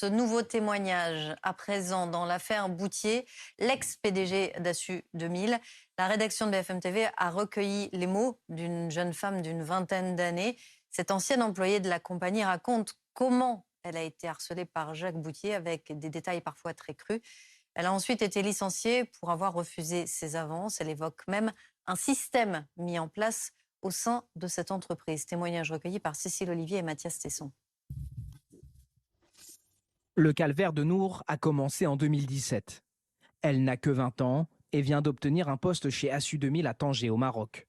Ce nouveau témoignage à présent dans l'affaire Boutier, l'ex-PDG d'Assu 2000. La rédaction de BFM TV a recueilli les mots d'une jeune femme d'une vingtaine d'années. Cette ancienne employée de la compagnie raconte comment elle a été harcelée par Jacques Boutier avec des détails parfois très crus. Elle a ensuite été licenciée pour avoir refusé ses avances. Elle évoque même un système mis en place au sein de cette entreprise. Témoignage recueilli par Cécile Olivier et Mathias Tesson. Le calvaire de Nour a commencé en 2017. Elle n'a que 20 ans et vient d'obtenir un poste chez Assu 2000 à Tanger, au Maroc.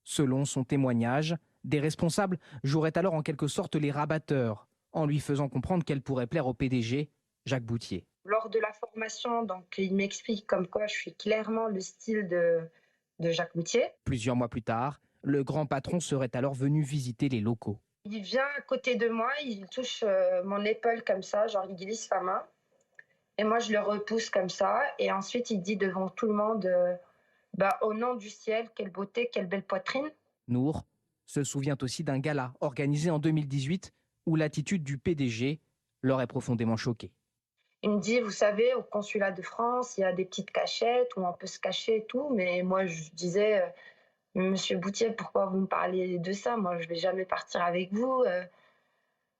Selon son témoignage, des responsables joueraient alors en quelque sorte les rabatteurs, en lui faisant comprendre qu'elle pourrait plaire au PDG, Jacques Boutier. Lors de la formation, il m'explique comme quoi je suis clairement le style de Jacques Boutier. Plusieurs mois plus tard, le grand patron serait alors venu visiter les locaux. Il vient à côté de moi, il touche mon épaule comme ça, genre il glisse sa main. Et moi, je le repousse comme ça. Et ensuite, il dit devant tout le monde, au nom du ciel, quelle beauté, quelle belle poitrine. Nour se souvient aussi d'un gala organisé en 2018 où l'attitude du PDG l'aurait profondément choquée. Il me dit, vous savez, au consulat de France, il y a des petites cachettes où on peut se cacher et tout. Mais moi, je disais, Monsieur Boutier, pourquoi vous me parlez de ça? Moi, je ne vais jamais partir avec vous.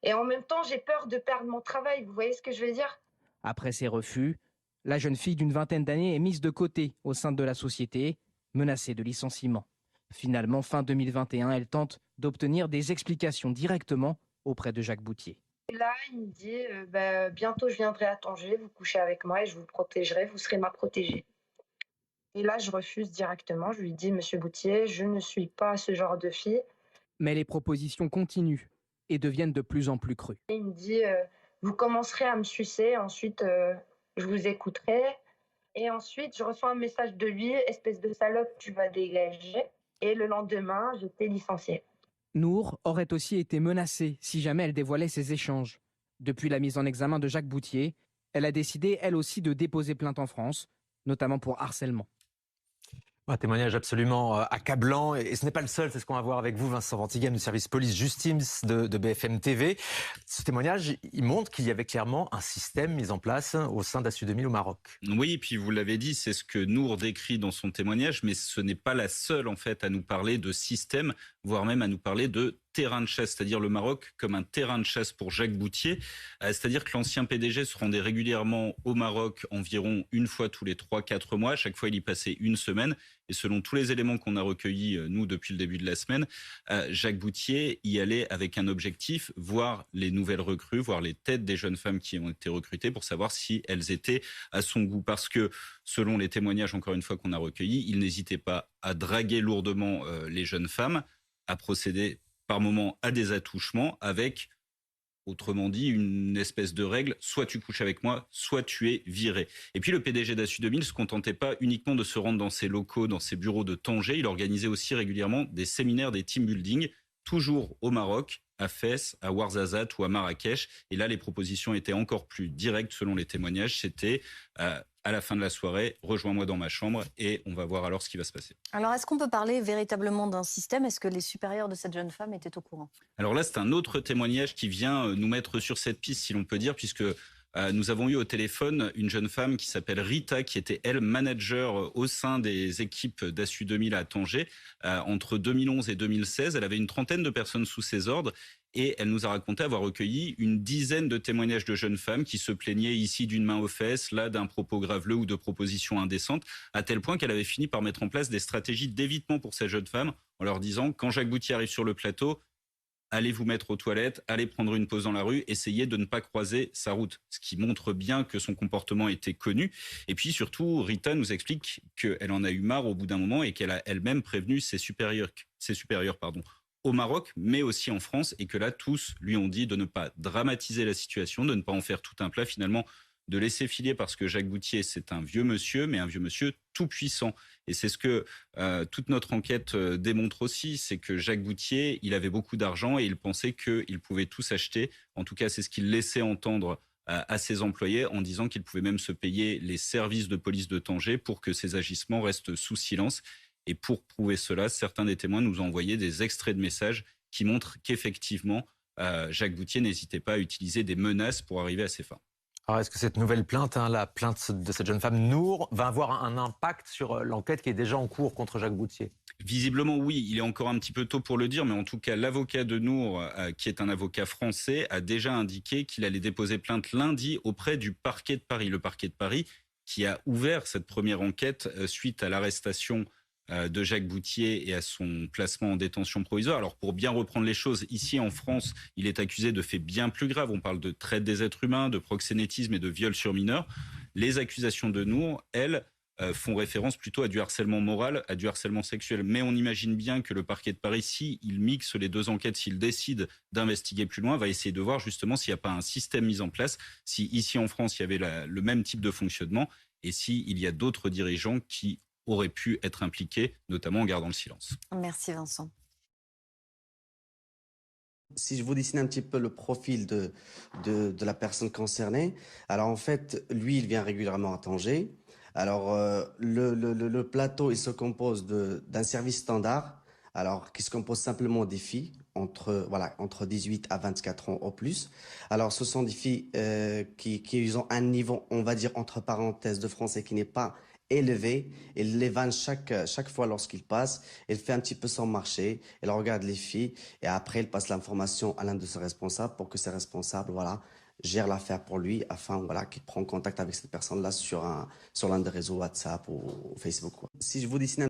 Et en même temps, j'ai peur de perdre mon travail. Vous voyez ce que je veux dire? Après ces refus, la jeune fille d'une vingtaine d'années est mise de côté au sein de la société, menacée de licenciement. Finalement, fin 2021, elle tente d'obtenir des explications directement auprès de Jacques Boutier. Et là, il me dit, bientôt je viendrai à Tanger, vous couchez avec moi et je vous protégerai, vous serez ma protégée. Et là, je refuse directement. Je lui dis, Monsieur Boutier, je ne suis pas ce genre de fille. Mais les propositions continuent et deviennent de plus en plus crues. Il me dit, vous commencerez à me sucer, ensuite je vous écouterai. Et ensuite, je reçois un message de lui, espèce de salope, tu vas dégager. Et le lendemain, j'étais licenciée. Nour aurait aussi été menacée si jamais elle dévoilait ses échanges. Depuis la mise en examen de Jacques Boutier, elle a décidé elle aussi de déposer plainte en France, notamment pour harcèlement. Un témoignage absolument accablant, et ce n'est pas le seul, c'est ce qu'on va voir avec vous, Vincent Ventigame, du service police-justice de BFM TV. Ce témoignage, il montre qu'il y avait clairement un système mis en place au sein d'Assu 2000 au Maroc. Oui, et puis vous l'avez dit, c'est ce que Nour décrit dans son témoignage, mais ce n'est pas la seule en fait à nous parler de système, voire même à nous parler de terrain de chasse, c'est-à-dire le Maroc comme un terrain de chasse pour Jacques Boutier, c'est-à-dire que l'ancien PDG se rendait régulièrement au Maroc environ une fois tous les 3-4 mois, à chaque fois il y passait une semaine, et selon tous les éléments qu'on a recueillis, nous, depuis le début de la semaine, Jacques Boutier y allait avec un objectif, voir les nouvelles recrues, voir les têtes des jeunes femmes qui ont été recrutées pour savoir si elles étaient à son goût. Parce que, selon les témoignages, encore une fois, qu'on a recueillis, il n'hésitait pas à draguer lourdement les jeunes femmes, à procéder par moments à des attouchements avec, autrement dit, une espèce de règle, soit tu couches avec moi, soit tu es viré. Et puis le PDG d'Assu 2000 ne se contentait pas uniquement de se rendre dans ses locaux, dans ses bureaux de Tanger, il organisait aussi régulièrement des séminaires, des team building, toujours au Maroc, à Fès, à Ouarzazate ou à Marrakech. Et là, les propositions étaient encore plus directes selon les témoignages. C'était à la fin de la soirée, rejoins-moi dans ma chambre et on va voir alors ce qui va se passer. Alors, est-ce qu'on peut parler véritablement d'un système? Est-ce que les supérieurs de cette jeune femme étaient au courant? Alors là, c'est un autre témoignage qui vient nous mettre sur cette piste, si l'on peut dire, puisque nous avons eu au téléphone une jeune femme qui s'appelle Rita, qui était, elle, manager au sein des équipes d'Assu 2000 à Tanger. Entre 2011 et 2016, elle avait une trentaine de personnes sous ses ordres et elle nous a raconté avoir recueilli une dizaine de témoignages de jeunes femmes qui se plaignaient ici d'une main aux fesses, là d'un propos graveleux ou de propositions indécentes, à tel point qu'elle avait fini par mettre en place des stratégies d'évitement pour ces jeunes femmes en leur disant, quand Jacques Boutier arrive sur le plateau, allez vous mettre aux toilettes, allez prendre une pause dans la rue, essayez de ne pas croiser sa route. Ce qui montre bien que son comportement était connu. Et puis surtout, Rita nous explique qu'elle en a eu marre au bout d'un moment et qu'elle a elle-même prévenu ses supérieurs au Maroc, mais aussi en France, et que là, tous lui ont dit de ne pas dramatiser la situation, de ne pas en faire tout un plat, finalement, de laisser filer parce que Jacques Boutier, c'est un vieux monsieur, mais un vieux monsieur tout puissant. Et c'est ce que toute notre enquête démontre aussi, c'est que Jacques Boutier, il avait beaucoup d'argent et il pensait qu'il pouvait tout s'acheter. En tout cas, c'est ce qu'il laissait entendre à ses employés en disant qu'il pouvait même se payer les services de police de Tanger pour que ses agissements restent sous silence. Et pour prouver cela, certains des témoins nous ont envoyé des extraits de messages qui montrent qu'effectivement, Jacques Boutier n'hésitait pas à utiliser des menaces pour arriver à ses fins. Alors, est-ce que cette nouvelle plainte, la plainte de cette jeune femme Nour, va avoir un impact sur l'enquête qui est déjà en cours contre Jacques Boutier? Visiblement, oui, il est encore un petit peu tôt pour le dire, mais en tout cas, l'avocat de Nour, qui est un avocat français, a déjà indiqué qu'il allait déposer plainte lundi auprès du parquet de Paris. Le parquet de Paris qui a ouvert cette première enquête suite à l'arrestation de Jacques Boutier et à son placement en détention provisoire. Alors pour bien reprendre les choses, ici en France, il est accusé de faits bien plus graves. On parle de traite des êtres humains, de proxénétisme et de viol sur mineurs. Les accusations de Nour, elles, font référence plutôt à du harcèlement moral, à du harcèlement sexuel. Mais on imagine bien que le parquet de Paris, s'il mixe les deux enquêtes, s'il décide d'investiguer plus loin, va essayer de voir justement s'il n'y a pas un système mis en place, si ici en France, il y avait le même type de fonctionnement et s'il y a d'autres dirigeants qui auraient pu être impliqués, notamment en gardant le silence. Merci Vincent. Si je vous dessine un petit peu le profil de la personne concernée, alors en fait, lui, il vient régulièrement à Tanger. Alors, le plateau, il se compose d'un service standard, alors qui se compose simplement des filles entre 18 à 24 ans au plus. Alors, ce sont des filles qui ont un niveau, on va dire, entre parenthèses, de français qui n'est pas élevé. Il les vanne chaque fois lorsqu'il passe. Il fait un petit peu son marché. Il regarde les filles et après, il passe l'information à l'un de ses responsables pour que ses responsables, gère l'affaire pour lui afin qu'il prenne contact avec cette personne-là sur l'un des réseaux WhatsApp ou Facebook. Si je vous dessine